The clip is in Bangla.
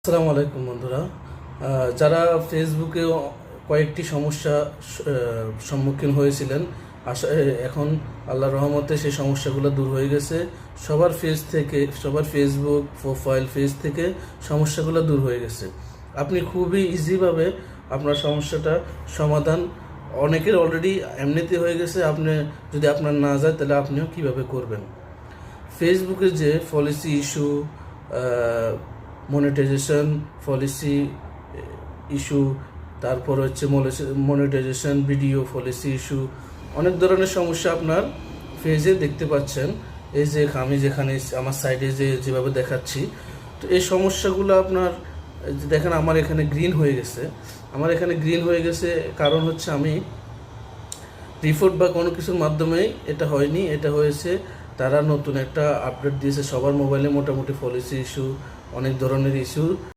আসসালামু আলাইকুম বন্ধুরা। যারা ফেসবুকে কয়েকটি সমস্যা সম্মুখীন হয়েছিলেন, এখন আল্লাহর রহমতে সেই সমস্যাগুলো দূর হয়ে গেছে। সবার ফেসবুক প্রোফাইল থেকে সমস্যাগুলো দূর হয়ে গেছে। আপনি খুবই ইজিভাবে আপনার সমস্যাটা সমাধান, অনেকের অলরেডি এমনিতে হয়ে গেছে, আপনি যদি আপনার না যায় তাহলে আপনিও কিভাবে করবেন। ফেসবুকে যে policy issue, monetisation policy issue, তারপর হচ্ছে মনিটাইজেশন ভিডিও পলিসি ইস্যু, অনেক ধরনের সমস্যা আপনার পেজে দেখতে পাচ্ছেন। এই যে আমি যেখানে আমার সাইডে যেভাবে দেখাচ্ছি, তো এই সমস্যাগুলো আপনার দেখেন আমার এখানে গ্রিন হয়ে গেছে। কারণ হচ্ছে আমি রিপোর্ট বা কোনো কিছুর মাধ্যমে এটা হয়নি, এটা হয়েছে তারা নতুন একটা আপডেট দিয়েছে। সবার মোবাইলে মোটামুটি পলিসি ইস্যু, অনেক ধরনের ইস্যু